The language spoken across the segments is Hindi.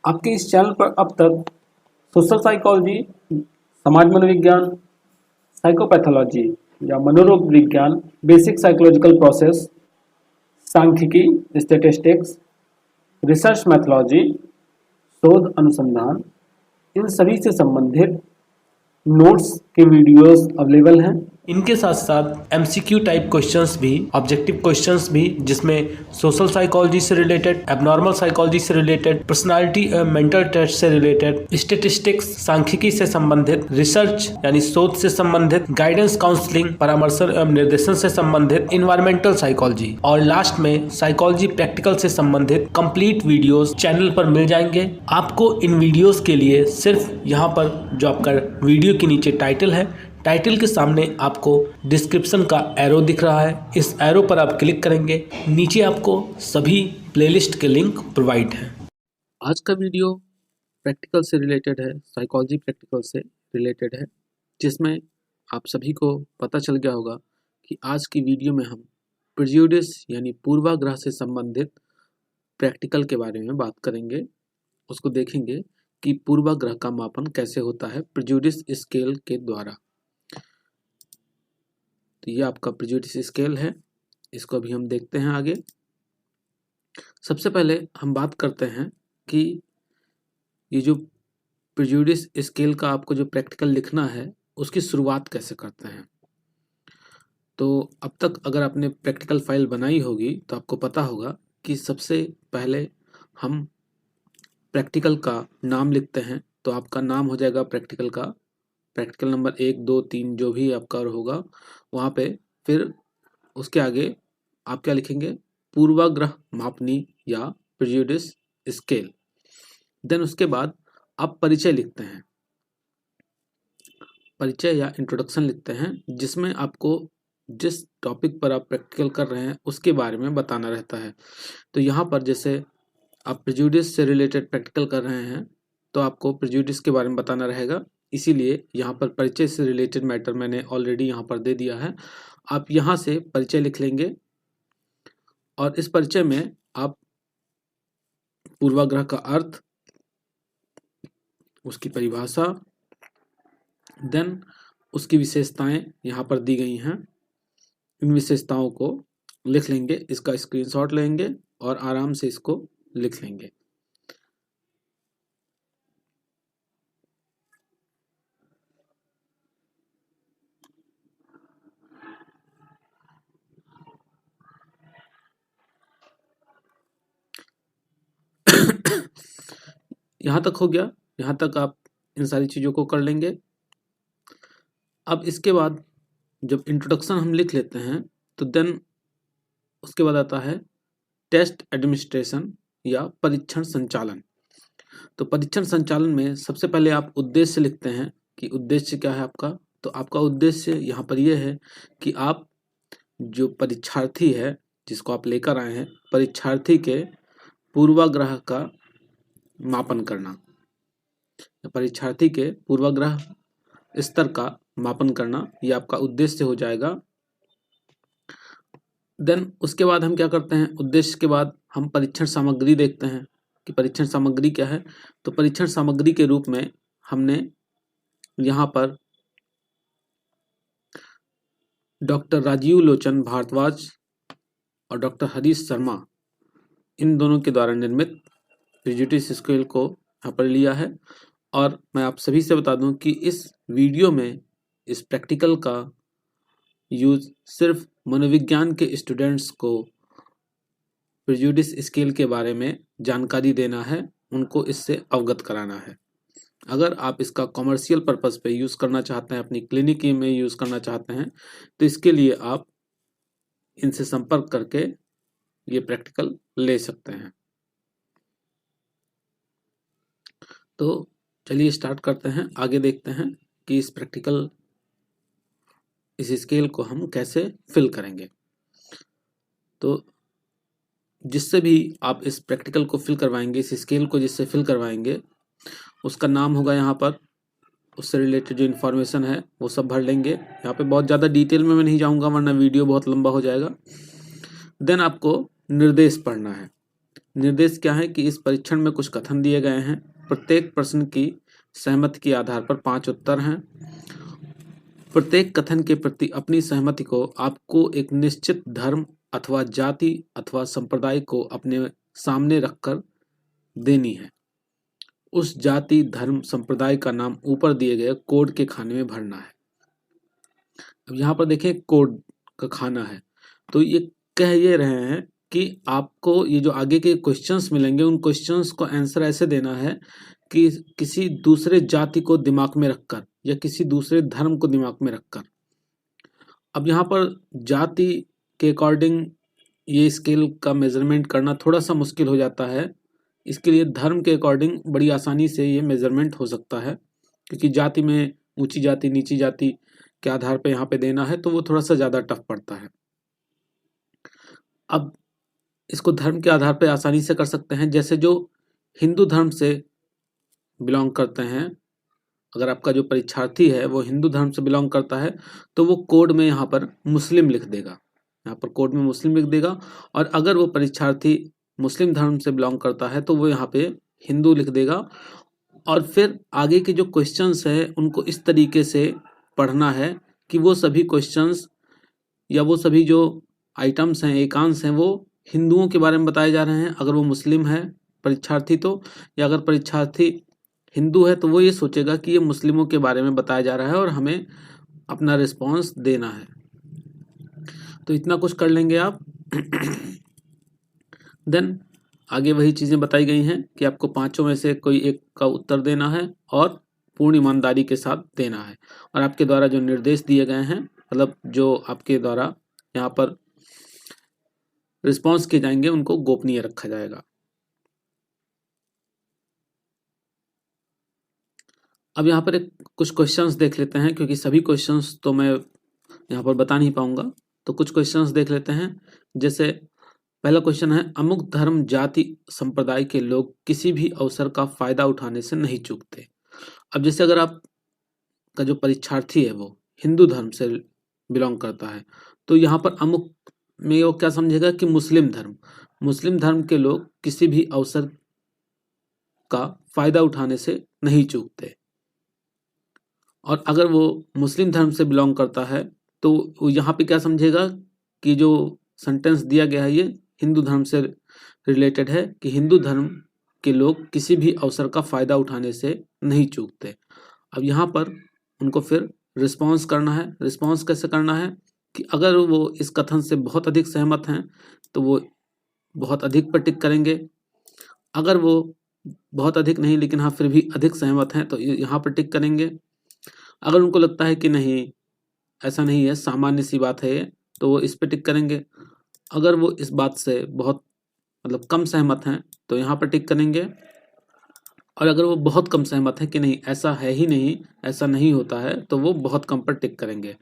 आपके इस चैनल पर अब तक सोशल साइकोलॉजी, समाज मनोविज्ञान, साइकोपैथोलॉजी या मनोरोग विज्ञान, बेसिक साइकोलॉजिकल प्रोसेस, सांख्यिकी, स्टैटिस्टिक्स, रिसर्च मैथोलॉजी, शोध अनुसंधान, इन सभी से संबंधित नोट्स के वीडियोस अवेलेबल हैं। इनके साथ साथ एमसीक्यू टाइप क्वेश्चंस भी, ऑब्जेक्टिव क्वेश्चंस भी, जिसमें सोशल साइकोलॉजी से रिलेटेड, एबनॉर्मल साइकोलॉजी से रिलेटेड, पर्सनालिटी मेंटल टेस्ट से रिलेटेड, स्टैटिस्टिक्स सांख्यिकी से संबंधित, रिसर्च यानी शोध से संबंधित, गाइडेंस काउंसलिंग परामर्शन एवं निर्देशन से संबंधित, इन्वायरमेंटल साइकोलॉजी और लास्ट में साइकोलॉजी प्रैक्टिकल से संबंधित कंप्लीट वीडियोस चैनल पर मिल जाएंगे। आपको इन वीडियोस के लिए सिर्फ यहाँ पर जो आपका वीडियो के नीचे टाइटल है, टाइटल के सामने आपको डिस्क्रिप्शन का एरो दिख रहा है, इस एरो पर आप क्लिक करेंगे, नीचे आपको सभी प्लेलिस्ट के लिंक प्रोवाइड हैं। आज का वीडियो प्रैक्टिकल से रिलेटेड है, साइकोलॉजी प्रैक्टिकल से रिलेटेड है, जिसमें आप सभी को पता चल गया होगा कि आज की वीडियो में हम प्रेजुडिस यानी पूर्वाग्रह से संबंधित प्रैक्टिकल के बारे में बात करेंगे। उसको देखेंगे कि पूर्वाग्रह का मापन कैसे होता है प्रेजुडिस स्केल के द्वारा। तो ये आपका प्रेजुडिस स्केल है, इसको अभी हम देखते हैं आगे। सबसे पहले हम बात करते हैं कि ये जो प्रेजुडिस स्केल का आपको जो प्रैक्टिकल लिखना है उसकी शुरुआत कैसे करते हैं। तो अब तक अगर आपने प्रैक्टिकल फाइल बनाई होगी तो आपको पता होगा कि सबसे पहले हम प्रैक्टिकल का नाम लिखते हैं। तो आपका नाम हो जाएगा प्रैक्टिकल का, प्रैक्टिकल नंबर 1, 2, 3 जो भी आपका होगा वहाँ पे। फिर उसके आगे आप क्या लिखेंगे, पूर्वाग्रह मापनी या प्रेजुडिस स्केल। देन उसके बाद आप परिचय लिखते हैं, परिचय या इंट्रोडक्शन लिखते हैं, जिसमें आपको जिस टॉपिक पर आप प्रैक्टिकल कर रहे हैं उसके बारे में बताना रहता है। तो यहाँ पर जैसे आप प्रेजुडिस से रिलेटेड प्रैक्टिकल कर रहे हैं तो आपको प्रेजुडिस के बारे में बताना रहेगा, इसीलिए यहाँ पर परिचय से रिलेटेड मैटर मैंने ऑलरेडी यहाँ पर दे दिया है। आप यहाँ से परिचय लिख लेंगे और इस परिचय में आप पूर्वाग्रह का अर्थ, उसकी परिभाषा, देन उसकी विशेषताएं यहाँ पर दी गई हैं, इन विशेषताओं को लिख लेंगे, इसका स्क्रीनशॉट लेंगे और आराम से इसको लिख लेंगे। यहाँ तक हो गया, यहाँ तक आप इन सारी चीज़ों को कर लेंगे। अब इसके बाद जब इंट्रोडक्शन हम लिख लेते हैं तो देन उसके बाद आता है टेस्ट एडमिनिस्ट्रेशन या परीक्षण संचालन। तो परीक्षण संचालन में सबसे पहले आप उद्देश्य लिखते हैं कि उद्देश्य क्या है आपका। तो आपका उद्देश्य यहाँ पर यह है कि आप जो परीक्षार्थी है जिसको आप लेकर आए हैं, परीक्षार्थी के पूर्वाग्रह का मापन करना, परीक्षार्थी के पूर्वाग्रह स्तर का मापन करना, यह आपका उद्देश्य हो जाएगा। देन उसके बाद हम क्या करते हैं, उद्देश्य के बाद हम परीक्षण सामग्री देखते हैं कि परीक्षण सामग्री क्या है। तो परीक्षण सामग्री के रूप में हमने यहाँ पर डॉक्टर राजीव लोचन भारद्वाज और डॉक्टर हरीश शर्मा, इन दोनों के द्वारा निर्मित प्रेजुडिस स्केल को यहाँ पर लिया है। और मैं आप सभी से बता दूं कि इस वीडियो में इस प्रैक्टिकल का यूज सिर्फ मनोविज्ञान के स्टूडेंट्स को प्रेजुडिस स्केल के बारे में जानकारी देना है, उनको इससे अवगत कराना है। अगर आप इसका कॉमर्शियल पर्पस पे यूज़ करना चाहते हैं, अपनी क्लिनिक में यूज़ करना चाहते हैं, तो इसके लिए आप इनसे संपर्क करके ये प्रैक्टिकल ले सकते हैं। तो चलिए स्टार्ट करते हैं, आगे देखते हैं कि इस प्रैक्टिकल, इस स्केल को हम कैसे फिल करेंगे। तो जिससे भी आप इस प्रैक्टिकल को फिल करवाएंगे, इस स्केल को जिससे फिल करवाएंगे, उसका नाम होगा यहाँ पर, उससे रिलेटेड जो इन्फॉर्मेशन है वो सब भर लेंगे। यहाँ पे बहुत ज़्यादा डिटेल में मैं नहीं जाऊँगा वरना वीडियो बहुत लंबा हो जाएगा। देन आपको निर्देश पढ़ना है। निर्देश क्या है कि इस परीक्षण में कुछ कथन दिए गए हैं। प्रत्येक प्रश्न की सहमति के आधार पर 5 उत्तर हैं। प्रत्येक कथन के प्रति अपनी सहमति को आपको एक निश्चित धर्म अथवा जाति अथवा संप्रदाय को अपने सामने रखकर देनी है। उस जाति, धर्म, संप्रदाय का नाम ऊपर दिए गए कोड के खाने में भरना है। अब यहाँ पर देखें कोड का खाना है, तो ये कह ये रहे हैं कि आपको ये जो आगे के क्वेश्चंस मिलेंगे उन क्वेश्चंस को आंसर ऐसे देना है कि किसी दूसरे जाति को दिमाग में रखकर या किसी दूसरे धर्म को दिमाग में रखकर। अब यहाँ पर जाति के अकॉर्डिंग ये स्केल का मेजरमेंट करना थोड़ा सा मुश्किल हो जाता है। इसके लिए धर्म के अकॉर्डिंग बड़ी आसानी से ये मेजरमेंट हो सकता है, क्योंकि जाति में ऊंची जाति नीची जाति के आधार पे यहाँ पे देना है तो वो थोड़ा सा ज़्यादा टफ पड़ता है। अब इसको धर्म के आधार पे आसानी से कर सकते हैं। जैसे जो हिंदू धर्म से बिलोंग करते हैं, अगर आपका जो परीक्षार्थी है वो हिंदू धर्म से बिलोंग करता है तो वो कोड में यहाँ पर मुस्लिम लिख देगा, यहाँ पर कोड में मुस्लिम लिख देगा। और अगर वो परीक्षार्थी मुस्लिम धर्म से बिलोंग करता है तो वो यहाँ पे हिंदू लिख देगा। और फिर आगे के जो क्वेश्चंस हैं उनको इस तरीके से पढ़ना है कि वो सभी क्वेश्चंस या वो सभी जो आइटम्स हैं, एकांश हैं, वो हिंदुओं के बारे में बताए जा रहे हैं अगर वो मुस्लिम है परीक्षार्थी तो, या अगर परीक्षार्थी हिंदू है तो वो ये सोचेगा कि ये मुस्लिमों के बारे में बताया जा रहा है और हमें अपना रिस्पॉन्स देना है। तो इतना कुछ कर लेंगे आप। देन आगे वही चीज़ें बताई गई हैं कि आपको पांचों में से कोई एक का उत्तर देना है और पूर्ण ईमानदारी के साथ देना है। और आपके द्वारा जो निर्देश दिए गए हैं, मतलब जो आपके द्वारा यहाँ पर रिस्पॉन्स किए जाएंगे, उनको गोपनीय रखा जाएगा। अब यहाँ पर कुछ क्वेश्चंस देख लेते हैं, क्योंकि सभी क्वेश्चंस तो मैं यहाँ पर बता नहीं पाऊंगा, तो कुछ क्वेश्चंस देख लेते हैं। जैसे पहला क्वेश्चन है, अमुक धर्म, जाति, संप्रदाय के लोग किसी भी अवसर का फायदा उठाने से नहीं चूकते। अब जैसे अगर आप का जो परीक्षार्थी है वो हिंदू धर्म से बिलोंग करता है तो यहाँ पर अमुक में वो क्या समझेगा कि मुस्लिम धर्म के लोग किसी भी अवसर का फायदा उठाने से नहीं चूकते। और अगर वो मुस्लिम धर्म से बिलोंग करता है तो वो यहाँ पे क्या समझेगा कि जो सेंटेंस दिया गया है ये हिंदू धर्म से रिलेटेड है कि हिंदू धर्म के लोग किसी भी अवसर का फायदा उठाने से नहीं चूकते। अब यहाँ पर उनको फिर रिस्पॉन्स करना है। रिस्पॉन्स कैसे करना है कि अगर वो इस कथन से बहुत अधिक सहमत हैं तो वो बहुत अधिक पर टिक करेंगे। अगर वो बहुत अधिक नहीं लेकिन हाँ फिर भी अधिक सहमत हैं तो यहाँ पर टिक करेंगे। अगर उनको लगता है कि नहीं ऐसा नहीं है, सामान्य सी बात है ये, तो वो इस पर टिक करेंगे। अगर वो इस बात से बहुत मतलब कम सहमत हैं तो यहाँ पर टिक करेंगे। और अगर वो बहुत कम सहमत है कि नहीं ऐसा है ही नहीं, ऐसा नहीं होता है, तो वो बहुत कम पर टिक करेंगे।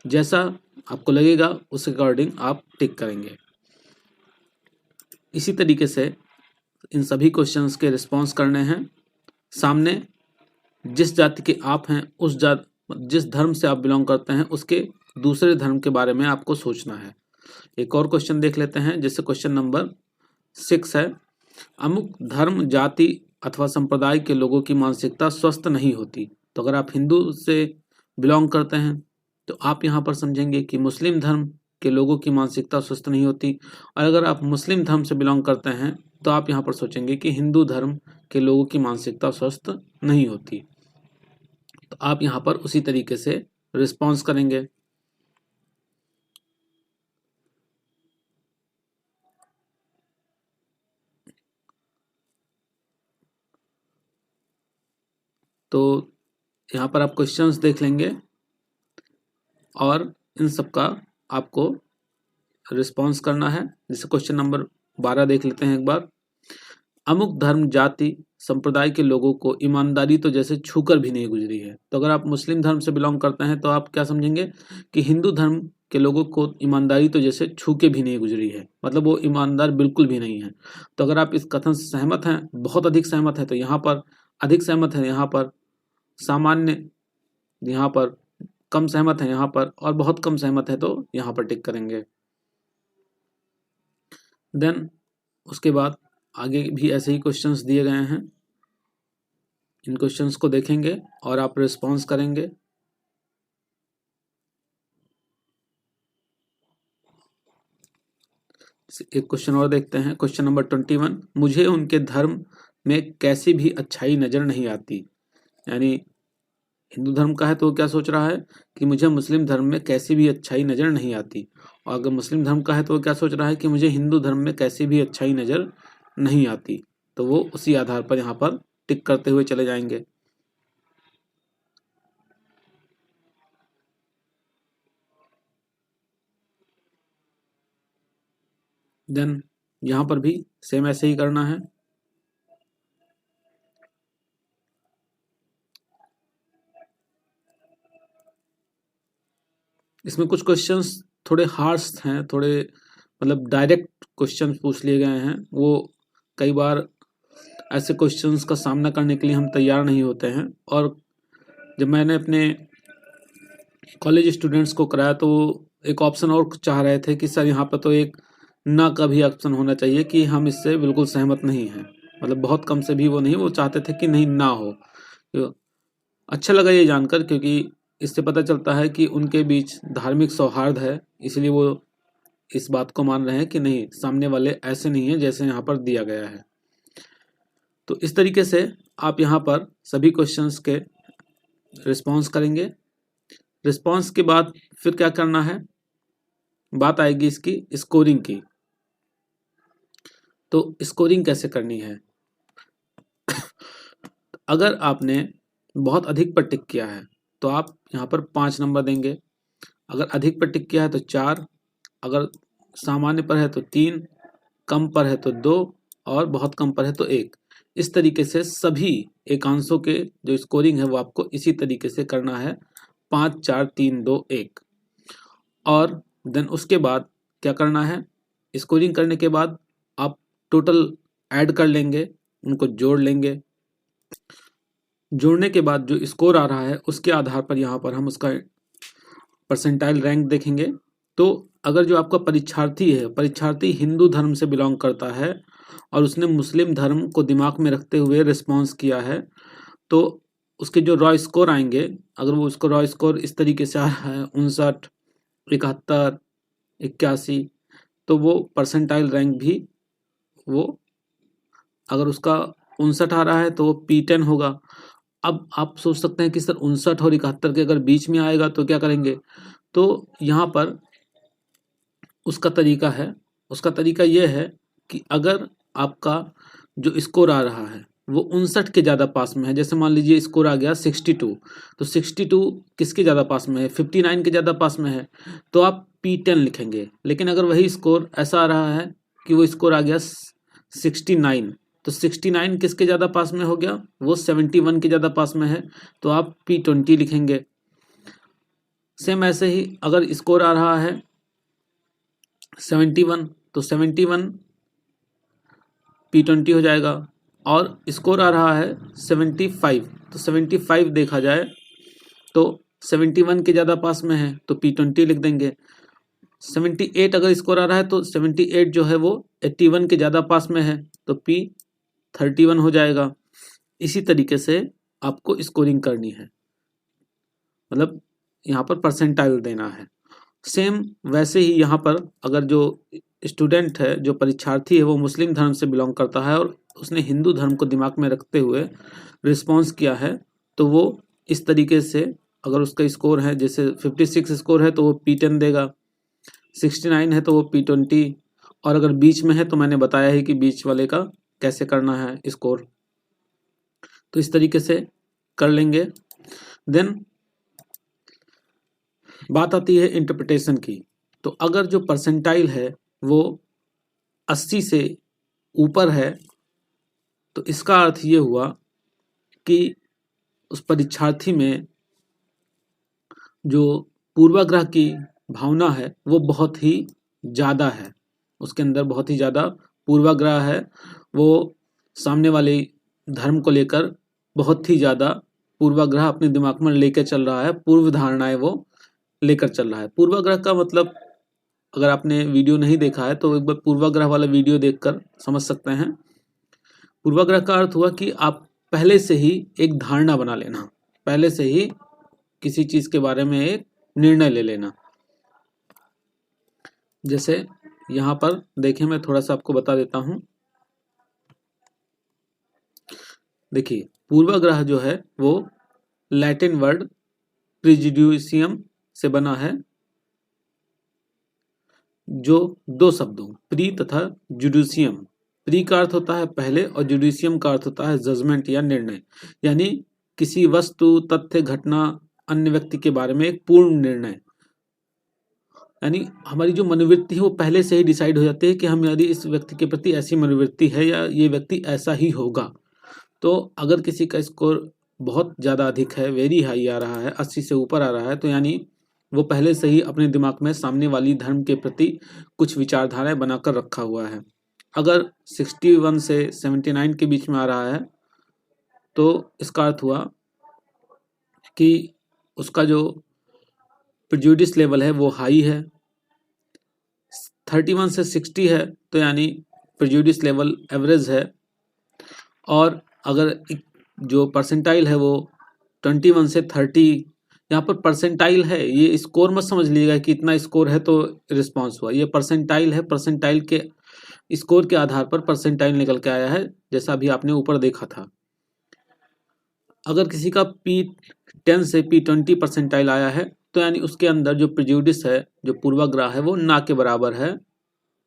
जैसा आपको लगेगा उस अकॉर्डिंग आप टिक करेंगे। इसी तरीके से इन सभी क्वेश्चंस के रिस्पॉन्स करने हैं। सामने जिस जाति के आप हैं जिस धर्म से आप बिलोंग करते हैं उसके दूसरे धर्म के बारे में आपको सोचना है। एक और क्वेश्चन देख लेते हैं, जैसे क्वेश्चन नंबर 6 है, अमुक धर्म, जाति अथवा संप्रदाय के लोगों की मानसिकता स्वस्थ नहीं होती। तो अगर आप हिंदू से बिलोंग करते हैं तो आप यहाँ पर समझेंगे कि मुस्लिम धर्म के लोगों की मानसिकता स्वस्थ नहीं होती। और अगर आप मुस्लिम धर्म से बिलोंग करते हैं तो आप यहाँ पर सोचेंगे कि हिंदू धर्म के लोगों की मानसिकता स्वस्थ नहीं होती। तो आप यहाँ पर उसी तरीके से रिस्पॉन्स करेंगे। तो यहाँ पर आप क्वेश्चंस देख लेंगे और इन सब का आपको रिस्पॉन्स करना है। जैसे क्वेश्चन नंबर 12 देख लेते हैं एक बार, अमुक धर्म, जाति, संप्रदाय के लोगों को ईमानदारी तो जैसे छूकर भी नहीं गुजरी है। तो अगर आप मुस्लिम धर्म से बिलोंग करते हैं तो आप क्या समझेंगे कि हिंदू धर्म के लोगों को ईमानदारी तो जैसे छू के भी नहीं गुजरी है, मतलब वो ईमानदार बिल्कुल भी नहीं है। तो अगर आप इस कथन से सहमत हैं, बहुत अधिक सहमत है, तो यहाँ पर अधिक सहमत है, यहाँ पर सामान्य, यहाँ पर कम सहमत है, यहाँ पर और बहुत कम सहमत है तो यहाँ पर टिक करेंगे। देन उसके बाद आगे भी ऐसे ही क्वेश्चंस दिए गए हैं, इन क्वेश्चंस को देखेंगे और आप रिस्पॉन्स करेंगे। एक क्वेश्चन और देखते हैं, क्वेश्चन नंबर 21। मुझे उनके धर्म में कैसी भी अच्छाई नजर नहीं आती। यानी हिंदू धर्म का है तो वो क्या सोच रहा है कि मुझे मुस्लिम धर्म में कैसी भी अच्छाई नजर नहीं आती, और अगर मुस्लिम धर्म का है तो वो क्या सोच रहा है कि मुझे हिंदू धर्म में कैसी भी अच्छाई नजर नहीं आती। तो वो उसी आधार पर यहाँ पर टिक करते हुए चले जाएंगे। देन यहाँ पर भी सेम ऐसे ही करना है। इसमें कुछ क्वेश्चंस थोड़े हार्श हैं, थोड़े मतलब डायरेक्ट क्वेश्चंस पूछ लिए गए हैं। वो कई बार ऐसे क्वेश्चंस का सामना करने के लिए हम तैयार नहीं होते हैं, और जब मैंने अपने कॉलेज स्टूडेंट्स को कराया तो एक ऑप्शन और चाह रहे थे कि सर यहाँ पर तो एक ना का भी ऑप्शन होना चाहिए, कि हम इससे बिल्कुल सहमत नहीं हैं। मतलब बहुत कम से भी वो नहीं, वो चाहते थे कि नहीं ना हो। तो अच्छा लगा ये जानकर, क्योंकि इससे पता चलता है कि उनके बीच धार्मिक सौहार्द है, इसलिए वो इस बात को मान रहे हैं कि नहीं, सामने वाले ऐसे नहीं है जैसे यहाँ पर दिया गया है। तो इस तरीके से आप यहाँ पर सभी क्वेश्चंस के रिस्पॉन्स करेंगे। रिस्पॉन्स के बाद फिर क्या करना है, बात आएगी इसकी स्कोरिंग की। तो स्कोरिंग कैसे करनी है? अगर आपने बहुत अधिक पर टिक किया है तो आप यहाँ पर 5 नंबर देंगे, अगर अधिक पर टिक किया है तो 4, अगर सामान्य पर है तो 3, कम पर है तो 2, और बहुत कम पर है तो 1। इस तरीके से सभी एकांशों के जो स्कोरिंग है वो आपको इसी तरीके से करना है, 5 4 3 2 1। और देन उसके बाद क्या करना है, स्कोरिंग करने के बाद आप टोटल ऐड कर लेंगे, उनको जोड़ लेंगे। जोड़ने के बाद जो स्कोर आ रहा है उसके आधार पर यहाँ पर हम उसका परसेंटाइल रैंक देखेंगे। तो अगर जो आपका परीक्षार्थी हिंदू धर्म से बिलोंग करता है और उसने मुस्लिम धर्म को दिमाग में रखते हुए रिस्पॉन्स किया है, तो उसके जो रॉ स्कोर आएंगे, अगर वो उसको रॉ स्कोर इस तरीके से आ रहा है 59, 71, 81, तो वो परसेंटाइल रैंक भी वो, अगर उसका 59 आ रहा है तो वो P10 होगा। अब आप सोच सकते हैं कि सर 59 और 71 के अगर बीच में आएगा तो क्या करेंगे? तो यहाँ पर उसका तरीका ये है कि अगर आपका जो स्कोर आ रहा है वो 59 के ज़्यादा पास में है, जैसे मान लीजिए स्कोर आ गया 62, तो 62 किसके ज़्यादा पास में है? 59 के ज़्यादा पास में है, तो आप P10 लिखेंगे। लेकिन अगर वही स्कोर ऐसा आ रहा है कि वो स्कोर आ गया 69, तो 69 किसके ज़्यादा पास में हो गया? वो 71 के ज़्यादा पास में है, तो आप P20 लिखेंगे। सेम ऐसे ही अगर स्कोर आ रहा है 71, तो 71 P20 हो जाएगा, और स्कोर आ रहा है 75, तो 75 देखा जाए तो 71 के ज़्यादा पास में है तो P20 लिख देंगे। 78 अगर स्कोर आ रहा है तो 78 जो है वो 81 के ज़्यादा पास में है तो P31 हो जाएगा। इसी तरीके से आपको स्कोरिंग करनी है, मतलब यहाँ पर परसेंटाइल देना है। सेम वैसे ही यहाँ पर अगर जो स्टूडेंट है, जो परीक्षार्थी है, वो मुस्लिम धर्म से बिलोंग करता है और उसने हिंदू धर्म को दिमाग में रखते हुए रिस्पॉन्स किया है, तो वो इस तरीके से, अगर उसका स्कोर है जैसे 56 स्कोर है तो वो P10 देगा, 69 है तो वो P20, और अगर बीच में है तो मैंने बताया ही कि बीच वाले का कैसे करना है स्कोर। तो इस तरीके से कर लेंगे। देन बात आती है इंटरप्रिटेशन की। तो अगर जो परसेंटाइल है वो 80 से ऊपर है तो इसका अर्थ ये हुआ कि उस परीक्षार्थी में जो पूर्वाग्रह की भावना है वो बहुत ही ज़्यादा है, उसके अंदर बहुत ही ज़्यादा पूर्वाग्रह है। वो सामने वाले धर्म को लेकर बहुत ही ज़्यादा पूर्वाग्रह अपने दिमाग में लेकर चल रहा है, पूर्व धारणाएं वो लेकर चल रहा है। पूर्वाग्रह का मतलब, अगर आपने वीडियो नहीं देखा है तो एक बार पूर्वाग्रह वाला वीडियो देखकर समझ सकते हैं। पूर्वाग्रह का अर्थ हुआ कि आप पहले से ही एक धारणा बना लेना, पहले से ही किसी चीज के बारे में एक निर्णय ले लेना। जैसे यहां पर देखिए, मैं थोड़ा सा आपको बता देता हूं। देखिए, पूर्वाग्रह जो है वो लैटिन वर्ड प्रिजुडिशियम से बना है, जो दो शब्दों प्री तथा जुडिशियम, प्री का अर्थ होता है पहले और जुडिशियम का अर्थ होता है जजमेंट या निर्णय, यानी किसी वस्तु, तथ्य, घटना, अन्य व्यक्ति के बारे में एक पूर्ण निर्णय। यानी हमारी जो मनोवृत्ति है वो पहले से ही डिसाइड हो जाती है कि हम यदि इस व्यक्ति के प्रति ऐसी मनोवृत्ति है या ये व्यक्ति ऐसा ही होगा। तो अगर किसी का स्कोर बहुत ज़्यादा अधिक है, वेरी हाई आ रहा है, 80 से ऊपर आ रहा है, तो यानी वो पहले से ही अपने दिमाग में सामने वाली धर्म के प्रति कुछ विचारधाराएं बनाकर रखा हुआ है। अगर 61 से 79 के बीच में आ रहा है तो इसका अर्थ हुआ कि उसका जो प्रेजुडिस लेवल है वो हाई है। 31 से 60 है तो यानी प्रेजुडिस लेवल एवरेज है। और अगर जो परसेंटाइल है वो 21 से 30, यहाँ पर परसेंटाइल है, ये स्कोर मत समझ लीजिएगा कि इतना स्कोर है तो रिस्पांस हुआ। ये परसेंटाइल है, परसेंटाइल के स्कोर के आधार पर परसेंटाइल निकल के आया है, जैसा अभी आपने ऊपर देखा था। अगर किसी का P10 से P20 परसेंटाइल आया है तो यानी उसके अंदर जो प्रेजुडिस है, जो पूर्वाग्रह है, वो ना के बराबर है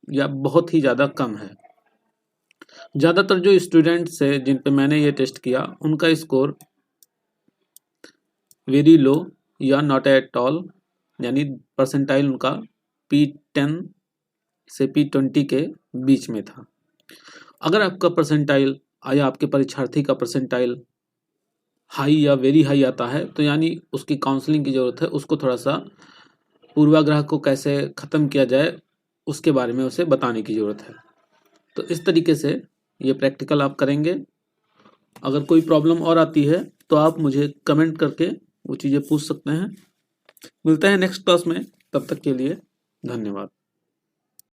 या बहुत ही ज़्यादा कम है। ज़्यादातर जो स्टूडेंट्स है जिन पे मैंने ये टेस्ट किया, उनका स्कोर वेरी लो या नॉट एट ऑल, यानी परसेंटाइल उनका P10 से P20 के बीच में था। अगर आपका परसेंटाइल या आपके परीक्षार्थी का परसेंटाइल हाई या वेरी हाई आता है तो यानी उसकी काउंसलिंग की ज़रूरत है, उसको थोड़ा सा पूर्वाग्रह को कैसे ख़त्म किया जाए उसके बारे में उसे बताने की ज़रूरत है। तो इस तरीके से ये प्रैक्टिकल आप करेंगे। अगर कोई प्रॉब्लम और आती है तो आप मुझे कमेंट करके वो चीज़ें पूछ सकते हैं। मिलते हैं नेक्स्ट क्लास में, तब तक के लिए धन्यवाद।